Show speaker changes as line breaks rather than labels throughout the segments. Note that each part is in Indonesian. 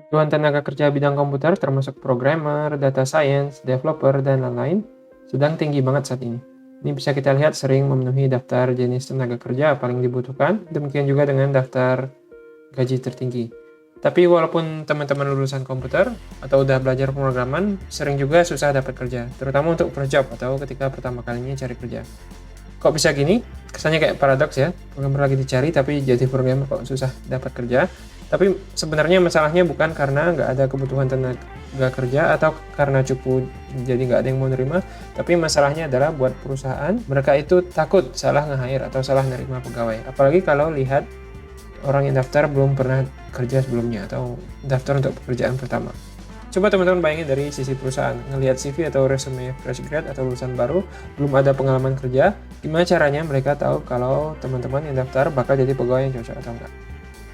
Kebutuhan tenaga kerja bidang komputer termasuk programmer, data science, developer, dan lain-lain sedang tinggi banget saat ini. Ini bisa kita lihat sering memenuhi daftar jenis tenaga kerja paling dibutuhkan, demikian juga dengan daftar gaji tertinggi. Tapi walaupun teman-teman lulusan komputer atau udah belajar pemrograman, sering juga susah dapat kerja, terutama untuk first job atau ketika pertama kalinya cari kerja. Kok bisa gini? Kesannya kayak paradoks ya, programmer lagi dicari tapi jadi programmer kok susah dapat kerja. Tapi sebenarnya masalahnya bukan karena nggak ada kebutuhan tenaga kerja atau karena cupu jadi nggak ada yang mau nerima, tapi masalahnya adalah buat perusahaan, mereka itu takut salah nge-hire atau salah nerima pegawai. Apalagi kalau lihat orang yang daftar belum pernah kerja sebelumnya atau daftar untuk pekerjaan pertama. Coba teman-teman bayangin dari sisi perusahaan, ngelihat CV atau resume fresh grad atau lulusan baru, belum ada pengalaman kerja, gimana caranya mereka tahu kalau teman-teman yang daftar bakal jadi pegawai yang cocok atau enggak.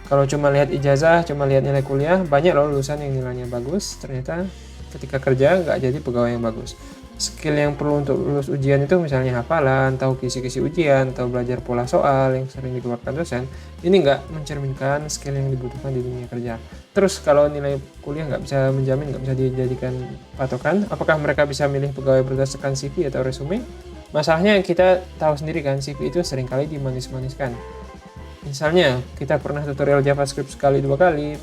Kalau cuma lihat ijazah, cuma lihat nilai kuliah, banyak loh lulusan yang nilainya bagus, ternyata ketika kerja nggak jadi pegawai yang bagus. Skill yang perlu untuk lulus ujian itu misalnya hafalan, tahu kisi-kisi ujian, tahu belajar pola soal yang sering dikeluarkan dosen, ini nggak mencerminkan skill yang dibutuhkan di dunia kerja. Terus kalau nilai kuliah nggak bisa menjamin, nggak bisa dijadikan patokan, apakah mereka bisa milih pegawai berdasarkan CV atau resume? Masalahnya kita tahu sendiri kan, CV itu seringkali dimanis-maniskan. Misalnya, kita pernah tutorial JavaScript sekali dua kali,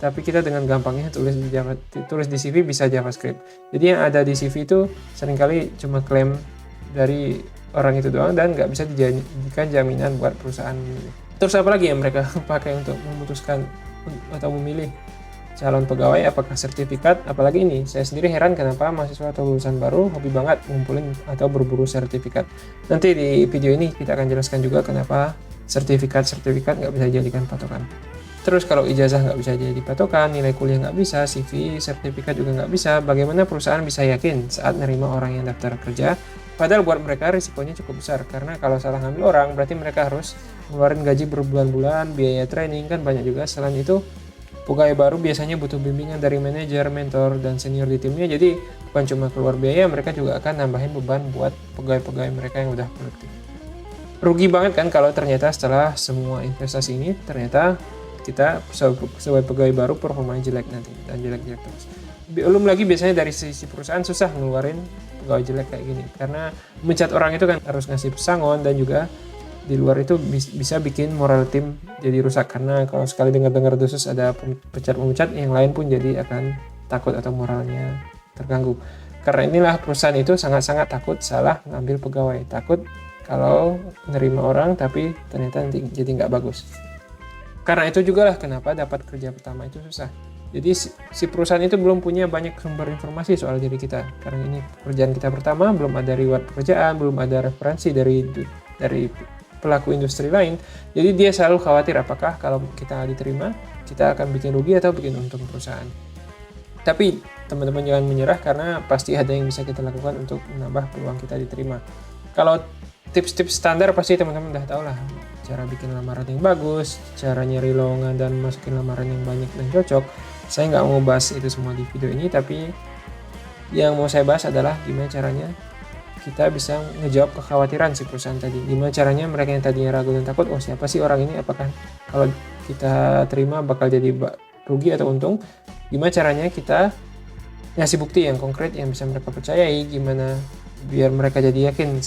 tapi kita dengan gampangnya tulis di CV bisa JavaScript. Jadi yang ada di CV itu seringkali cuma klaim dari orang itu doang dan nggak bisa dijadikan jaminan buat perusahaan. Terus apa lagi yang mereka pakai untuk memutuskan atau memilih calon pegawai, apakah sertifikat? Apalagi ini, saya sendiri heran kenapa mahasiswa atau lulusan baru hobi banget ngumpulin atau berburu sertifikat. Nanti di video ini kita akan jelaskan juga kenapa sertifikat nggak bisa dijadikan patokan. Terus kalau ijazah nggak bisa jadi patokan, nilai kuliah nggak bisa, CV, sertifikat juga nggak bisa, bagaimana perusahaan bisa yakin saat nerima orang yang daftar kerja? Padahal buat mereka risikonya cukup besar, karena kalau salah ngambil orang, berarti mereka harus ngeluarin gaji berbulan-bulan, biaya training, kan banyak juga. Selain itu, pegawai baru biasanya butuh bimbingan dari manajer, mentor, dan senior di timnya, jadi bukan cuma keluar biaya, mereka juga akan nambahin beban buat pegawai-pegawai mereka yang udah produktif. Rugi banget kan kalau ternyata setelah semua investasi ini ternyata kita sebagai pegawai baru performanya jelek nanti dan jelek-jelek terus. Belum lagi biasanya dari sisi perusahaan susah ngeluarin pegawai jelek kayak gini karena mencat orang itu kan harus ngasih pesangon dan juga di luar itu bisa bikin moral tim jadi rusak karena kalau sekali dengar-dengar desus ada pemecat yang lain pun jadi akan takut atau moralnya terganggu. Karena inilah perusahaan itu sangat-sangat takut salah ngambil pegawai, takut kalau menerima orang tapi ternyata nanti jadi nggak bagus. Karena itu juga lah kenapa dapat kerja pertama itu susah. Jadi si perusahaan itu belum punya banyak sumber informasi soal diri kita. Karena ini pekerjaan kita pertama, belum ada reward pekerjaan, belum ada referensi dari pelaku industri lain. Jadi dia selalu khawatir apakah kalau kita diterima, kita akan bikin rugi atau bikin untung perusahaan. Tapi teman-teman jangan menyerah karena pasti ada yang bisa kita lakukan untuk menambah peluang kita diterima. Kalau tips-tips standar pasti teman-teman udah tahu lah. Cara bikin lamaran yang bagus, cara nyari lowongan dan masukin lamaran yang banyak dan cocok. Saya nggak mau bahas itu semua di video ini, tapi yang mau saya bahas adalah gimana caranya kita bisa ngejawab kekhawatiran si perusahaan tadi. Gimana caranya mereka yang tadinya ragu dan takut, oh siapa sih orang ini, apakah kalau kita terima bakal jadi rugi atau untung. Gimana caranya kita ngasih bukti yang konkret yang bisa mereka percayai, gimana biar mereka jadi yakin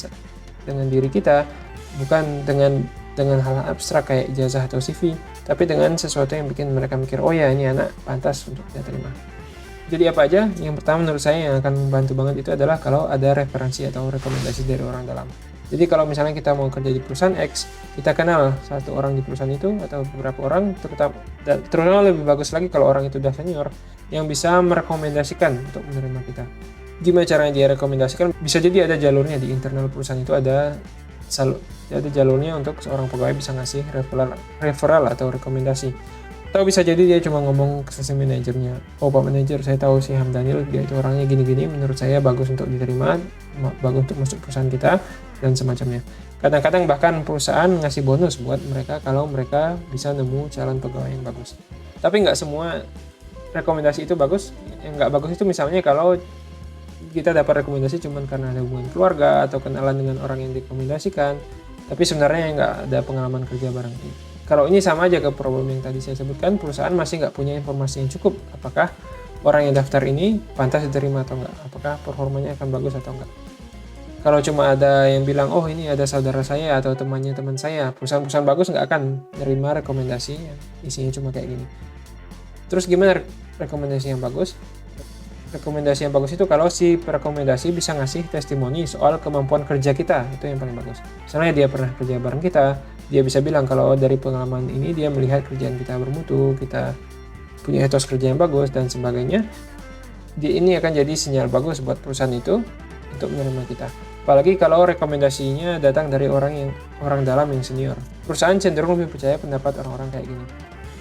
dengan diri kita, bukan dengan hal abstrak kayak ijazah atau CV, tapi dengan sesuatu yang bikin mereka mikir, oh ya ini anak pantas untuk diterima. Jadi apa aja? Yang pertama menurut saya yang akan membantu banget itu adalah kalau ada referensi atau rekomendasi dari orang dalam. Jadi kalau misalnya kita mau kerja di perusahaan X, kita kenal satu orang di perusahaan itu atau beberapa orang, terutama lebih bagus lagi kalau orang itu udah senior, yang bisa merekomendasikan untuk menerima kita. Gimana caranya dia rekomendasikan? Bisa jadi ada jalurnya di internal perusahaan itu, ada jalurnya untuk seorang pegawai bisa ngasih referral atau rekomendasi. Atau bisa jadi dia cuma ngomong ke sesi manajernya, oh Pak Manajer, saya tahu si Hamdanil, dia itu orangnya gini-gini, menurut saya bagus untuk diterima, bagus untuk masuk perusahaan kita, dan semacamnya. Kadang-kadang bahkan perusahaan ngasih bonus buat mereka kalau mereka bisa nemu calon pegawai yang bagus. Tapi nggak semua rekomendasi itu bagus. Yang nggak bagus itu misalnya kalau kita dapat rekomendasi cuma karena ada hubungan keluarga atau kenalan dengan orang yang direkomendasikan, tapi sebenarnya nggak ada pengalaman kerja bareng. Kalau ini sama aja ke problem yang tadi saya sebutkan, perusahaan masih nggak punya informasi yang cukup. Apakah orang yang daftar ini pantas diterima atau enggak? Apakah performanya akan bagus atau enggak? Kalau cuma ada yang bilang, oh ini ada saudara saya atau temannya teman saya, perusahaan-perusahaan bagus nggak akan nerima rekomendasi yang isinya cuma kayak gini. Terus gimana rekomendasi yang bagus? Rekomendasi yang bagus itu kalau si rekomendasi bisa ngasih testimoni soal kemampuan kerja kita, itu yang paling bagus. Misalnya dia pernah kerja bareng kita, dia bisa bilang kalau dari pengalaman ini dia melihat kerjaan kita bermutu, kita punya etos kerja yang bagus dan sebagainya. Ini akan jadi sinyal bagus buat perusahaan itu untuk menerima kita. Apalagi kalau rekomendasinya datang dari orang dalam yang senior. Perusahaan cenderung lebih percaya pendapat orang-orang kayak gini.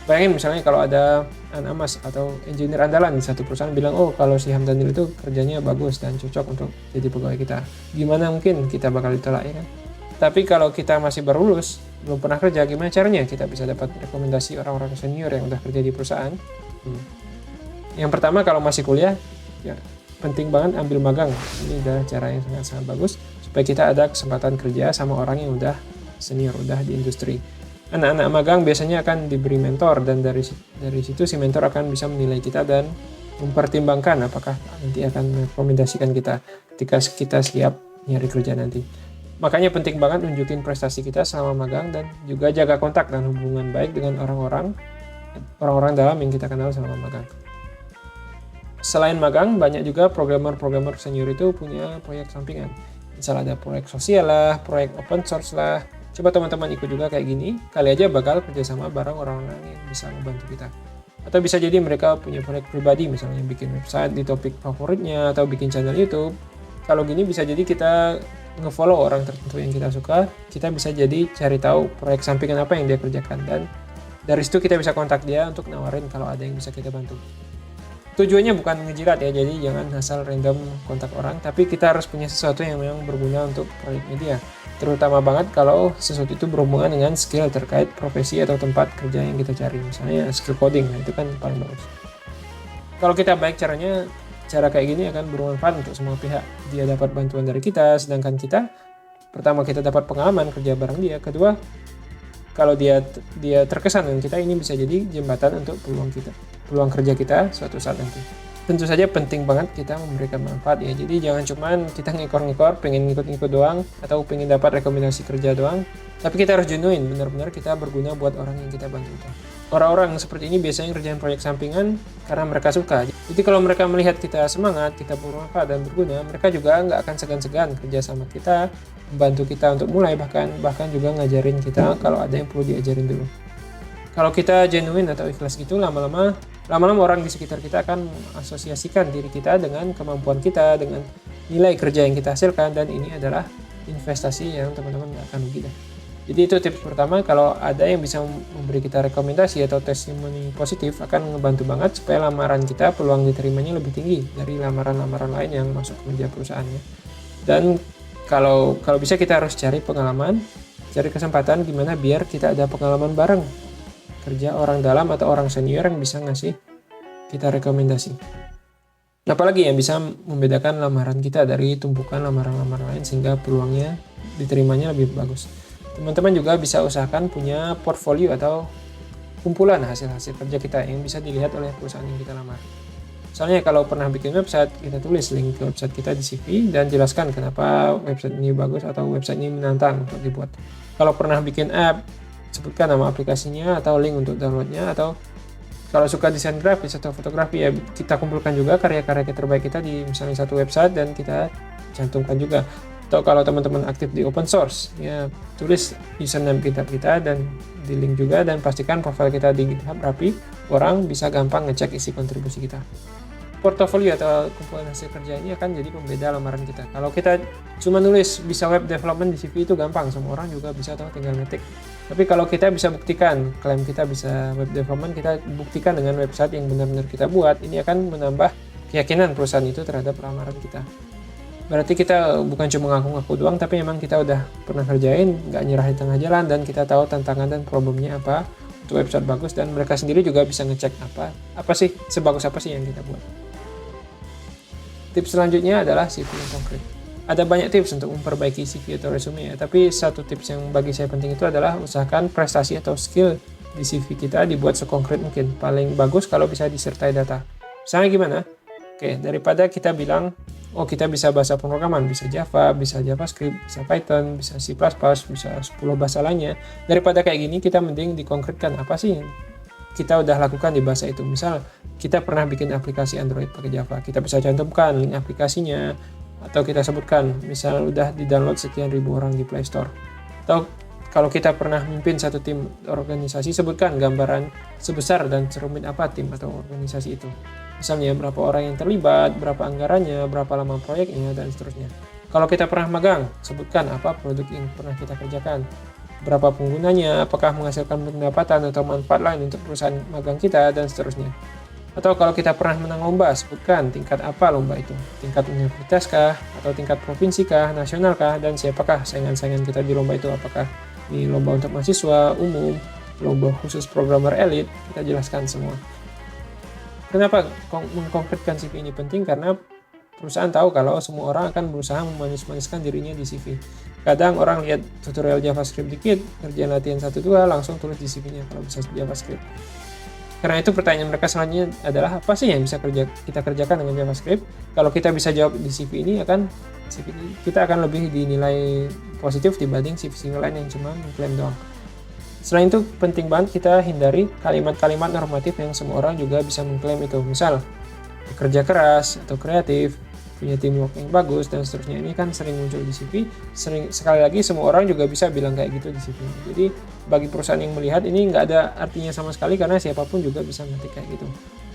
Bayangin misalnya kalau ada Mas atau engineer andalan di satu perusahaan bilang, oh kalau si Hamdanil itu kerjanya bagus dan cocok untuk jadi pegawai kita. Gimana mungkin kita bakal ditolak, ya kan? Tapi kalau kita masih baru lulus, belum pernah kerja, gimana caranya kita bisa dapat rekomendasi orang-orang senior yang udah kerja di perusahaan? Yang pertama, kalau masih kuliah, ya penting banget ambil magang. Ini adalah cara yang sangat bagus supaya kita ada kesempatan kerja sama orang yang udah senior, udah di industri. Anak-anak magang biasanya akan diberi mentor, dan dari situ si mentor akan bisa menilai kita dan mempertimbangkan apakah nanti akan merekomendasikan kita ketika kita siap nyari kerja nanti. Makanya penting banget nunjukin prestasi kita selama magang dan juga jaga kontak dan hubungan baik dengan orang-orang dalam yang kita kenal selama magang. Selain magang, banyak juga programmer senior itu punya proyek sampingan. Misal ada proyek sosial lah, proyek open source lah. Coba teman-teman ikut juga kayak gini, kali aja bakal kerjasama bareng orang-orang yang bisa membantu kita. Atau bisa jadi mereka punya proyek pribadi, misalnya bikin website di topik favoritnya, atau bikin channel YouTube. Kalau gini bisa jadi kita nge-follow orang tertentu yang kita suka, kita bisa jadi cari tahu proyek sampingan apa yang dia kerjakan, dan dari situ kita bisa kontak dia untuk nawarin kalau ada yang bisa kita bantu. Tujuannya bukan ngejilat ya, jadi jangan asal random kontak orang, tapi kita harus punya sesuatu yang memang berguna untuk proyeknya dia. Terutama banget kalau sesuatu itu berhubungan dengan skill terkait profesi atau tempat kerja yang kita cari. Misalnya skill coding, nah itu kan paling bagus. Kalau kita baik cara kayak gini akan bermanfaat untuk semua pihak. Dia dapat bantuan dari kita, sedangkan kita, pertama kita dapat pengalaman kerja bareng dia. Kedua, kalau dia terkesan dengan kita, ini bisa jadi jembatan untuk peluang kerja kita suatu saat nanti. Tentu saja penting banget kita memberikan manfaat ya. Jadi jangan cuman kita ngekor-ngekor, pengen ngikut-ngikut doang, atau pengen dapat rekomendasi kerja doang. Tapi kita harus genuine, benar-benar kita berguna buat orang yang kita bantu. Orang-orang seperti ini biasanya ngerjain proyek sampingan karena mereka suka. Jadi kalau mereka melihat kita semangat, kita bermanfaat dan berguna, mereka juga nggak akan segan-segan kerja sama kita, membantu kita untuk mulai, bahkan juga ngajarin kita kalau ada yang perlu diajarin dulu. Kalau kita genuine atau ikhlas gitu, lama-lama orang di sekitar kita akan mengasosiasikan diri kita dengan kemampuan kita, dengan nilai kerja yang kita hasilkan, dan ini adalah investasi yang teman-teman nggak akan rugi deh. Jadi itu tips pertama, kalau ada yang bisa memberi kita rekomendasi atau testimoni positif akan ngebantu banget supaya lamaran kita peluang diterimanya lebih tinggi dari lamaran-lamaran lain yang masuk kerja perusahaannya. Dan kalau bisa kita harus cari pengalaman, cari kesempatan gimana biar kita ada pengalaman bareng kerja orang dalam atau orang senior yang bisa ngasih kita rekomendasi. Apalagi yang bisa membedakan lamaran kita dari tumpukan lamaran-lamaran lain sehingga peluangnya diterimanya lebih bagus. Teman-teman juga bisa usahakan punya portfolio atau kumpulan hasil-hasil kerja kita yang bisa dilihat oleh perusahaan yang kita lamar. Misalnya kalau pernah bikin website, kita tulis link ke website kita di CV dan jelaskan kenapa website ini bagus atau website ini menantang untuk dibuat. Kalau pernah bikin app, sebutkan nama aplikasinya atau link untuk downloadnya. Atau kalau suka desain grafis atau fotografi, ya kita kumpulkan juga karya-karya terbaik kita di misalnya satu website dan kita cantumkan juga. Atau kalau teman-teman aktif di open source, ya tulis username kita dan di link juga, dan pastikan profil kita di GitHub rapi, orang bisa gampang ngecek isi kontribusi kita. Portofolio atau kumpulan hasil kerja ini akan jadi pembeda lamaran kita. Kalau kita cuma nulis bisa web development di CV itu gampang, semua orang juga bisa atau tinggal ngetik. Tapi kalau kita bisa buktikan, klaim kita bisa web development, kita buktikan dengan website yang benar-benar kita buat, ini akan menambah keyakinan perusahaan itu terhadap lamaran kita. Berarti kita bukan cuma ngaku-ngaku doang, tapi memang kita udah pernah kerjain, nggak nyerah di tengah jalan, dan kita tahu tantangan dan problemnya apa untuk website bagus, dan mereka sendiri juga bisa ngecek apa sih, sebagus apa sih yang kita buat. Tips selanjutnya adalah CV yang konkret. Ada banyak tips untuk memperbaiki CV atau resume ya, tapi satu tips yang bagi saya penting itu adalah usahakan prestasi atau skill di CV kita dibuat sekonkret mungkin. Paling bagus kalau bisa disertai data. Misalnya gimana? Oke, daripada kita bilang, oh kita bisa bahasa pemrograman, bisa Java, bisa JavaScript, bisa Python, bisa C++, bisa 10 bahasa lainnya. Daripada kayak gini, kita mending dikonkretkan apa sih yang kita udah lakukan di bahasa itu. Misal, kita pernah bikin aplikasi Android pakai Java, kita bisa cantumkan link aplikasinya, atau kita sebutkan, misal udah di-download sekian ribu orang di Play Store. Atau kalau kita pernah memimpin satu tim organisasi, sebutkan gambaran sebesar dan serumit apa tim atau organisasi itu. Misalnya berapa orang yang terlibat, berapa anggarannya, berapa lama proyeknya, dan seterusnya. Kalau kita pernah magang, sebutkan apa produk yang pernah kita kerjakan, berapa penggunanya, apakah menghasilkan pendapatan atau manfaat lain untuk perusahaan magang kita, dan seterusnya. Atau kalau kita pernah menang lomba, sebutkan tingkat apa lomba itu. Tingkat universitas kah, atau tingkat provinsi kah, nasional kah, dan siapakah saingan-saingan kita di lomba itu. Apakah di lomba untuk mahasiswa, umum, lomba khusus programmer elit, kita jelaskan semua. Kenapa mengkonkretkan CV ini penting? Karena perusahaan tahu kalau semua orang akan berusaha memanis-maniskan dirinya di CV. Kadang orang lihat tutorial JavaScript dikit, kerjaan latihan 1-2, langsung tulis di CV-nya kalau bisa JavaScript. Karena itu pertanyaan mereka selanjutnya adalah apa sih yang bisa kita kerjakan dengan JavaScript? Kalau kita bisa jawab di CV ini, kita akan lebih dinilai positif dibanding CV lain yang cuma mengklaim doang. Selain itu penting banget kita hindari kalimat-kalimat normatif yang semua orang juga bisa mengklaim itu. Misal, bekerja keras atau kreatif, punya teamwork yang bagus, dan seterusnya. Ini kan sering muncul di CV. Sekali lagi semua orang juga bisa bilang kayak gitu di CV. Jadi bagi perusahaan yang melihat ini nggak ada artinya sama sekali karena siapapun juga bisa ngetik kayak gitu.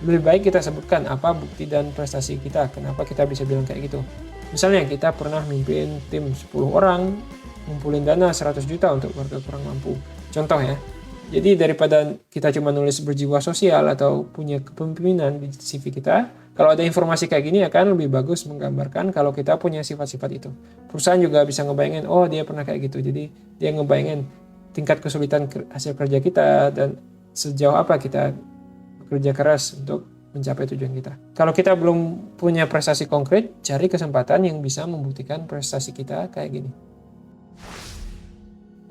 Lebih baik kita sebutkan apa bukti dan prestasi kita, kenapa kita bisa bilang kayak gitu. Misalnya kita pernah mimpin tim 10 orang, ngumpulin dana 100 juta untuk warga kurang mampu. Contoh ya. Jadi daripada kita cuma nulis berjiwa sosial atau punya kepemimpinan di CV kita, kalau ada informasi kayak gini akan lebih bagus menggambarkan kalau kita punya sifat-sifat itu. Perusahaan juga bisa ngebayangin, oh dia pernah kayak gitu. Jadi dia ngebayangin tingkat kesulitan hasil kerja kita dan sejauh apa kita bekerja keras untuk mencapai tujuan kita. Kalau kita belum punya prestasi konkret, cari kesempatan yang bisa membuktikan prestasi kita kayak gini.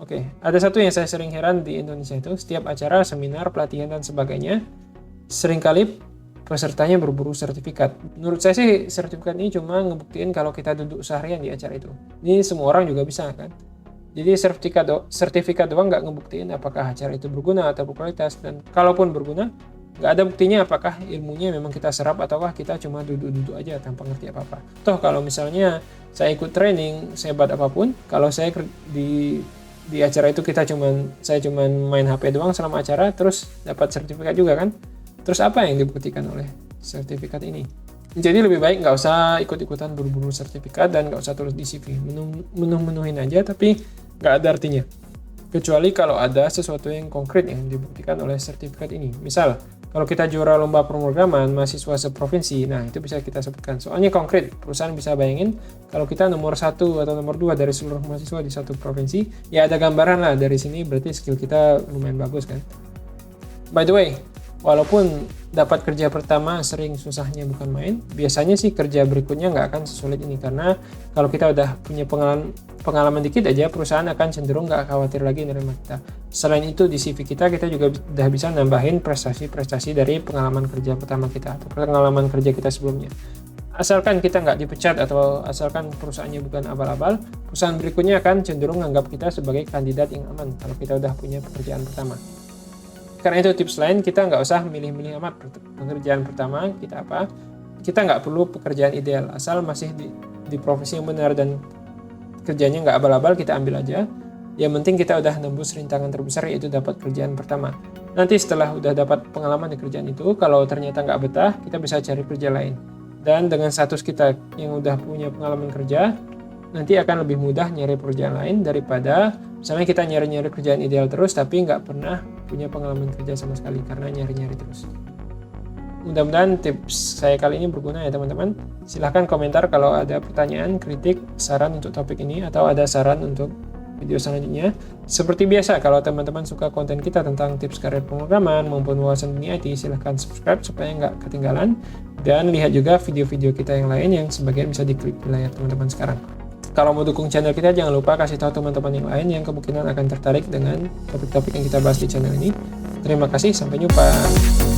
Oke, ada satu yang saya sering heran di Indonesia itu, setiap acara, seminar, pelatihan, dan sebagainya, seringkali pesertanya berburu sertifikat. Menurut saya sih, sertifikat ini cuma ngebuktiin kalau kita duduk seharian di acara itu. Ini semua orang juga bisa, kan? Jadi sertifikat doang nggak ngebuktiin apakah acara itu berguna atau berkualitas, dan kalaupun berguna, nggak ada buktinya apakah ilmunya memang kita serap ataukah kita cuma duduk-duduk aja tanpa ngerti apa-apa. Toh kalau misalnya saya ikut training, sehebat apapun, kalau saya di acara itu saya cuman main HP doang selama acara, terus dapat sertifikat juga kan? Terus apa yang dibuktikan oleh sertifikat ini? Jadi lebih baik nggak usah ikut-ikutan buru-buru sertifikat dan nggak usah tulis di CV. Menuhin aja tapi nggak ada artinya. Kecuali kalau ada sesuatu yang konkret yang dibuktikan oleh sertifikat ini. Misal, kalau kita juara lomba pemrograman mahasiswa seprovinsi, nah itu bisa kita sebutkan. Soalnya konkret, perusahaan bisa bayangin kalau kita nomor 1 atau nomor 2 dari seluruh mahasiswa di satu provinsi, ya ada gambaran lah dari sini berarti skill kita lumayan bagus kan. By the way, walaupun dapat kerja pertama sering susahnya bukan main, biasanya sih kerja berikutnya nggak akan sesulit ini karena kalau kita udah punya pengalaman dikit aja, perusahaan akan cenderung nggak khawatir lagi nerima kita. Selain itu di CV kita juga udah bisa nambahin prestasi-prestasi dari pengalaman kerja pertama kita atau pengalaman kerja kita sebelumnya. Asalkan kita nggak dipecat atau asalkan perusahaannya bukan abal-abal, perusahaan berikutnya akan cenderung menganggap kita sebagai kandidat yang aman kalau kita udah punya pekerjaan pertama. Karena itu tips lain, kita nggak usah milih-milih amat pekerjaan pertama kita apa. Kita nggak perlu pekerjaan ideal, asal masih di profesi yang benar dan kerjanya nggak abal-abal, kita ambil aja. Yang penting kita udah nembus rintangan terbesar, yaitu dapat kerjaan pertama. Nanti setelah udah dapat pengalaman di kerjaan itu, kalau ternyata nggak betah, kita bisa cari kerja lain. Dan dengan status kita yang udah punya pengalaman kerja, nanti akan lebih mudah nyari pekerjaan lain daripada misalnya kita nyari-nyari kerjaan ideal terus tapi nggak pernah punya pengalaman kerja sama sekali karena nyari-nyari terus. Mudah-mudahan tips saya kali ini berguna ya teman-teman. Silahkan komentar kalau ada pertanyaan, kritik, saran untuk topik ini atau ada saran untuk video selanjutnya. Seperti biasa, kalau teman-teman suka konten kita tentang tips karir pemrograman maupun wawasan dunia IT, silahkan subscribe supaya nggak ketinggalan. Dan lihat juga video-video kita yang lain yang sebagian bisa diklik di layar teman-teman sekarang. Kalau mau dukung channel kita, jangan lupa kasih tahu teman-teman yang lain yang kemungkinan akan tertarik dengan topik-topik yang kita bahas di channel ini. Terima kasih, sampai jumpa.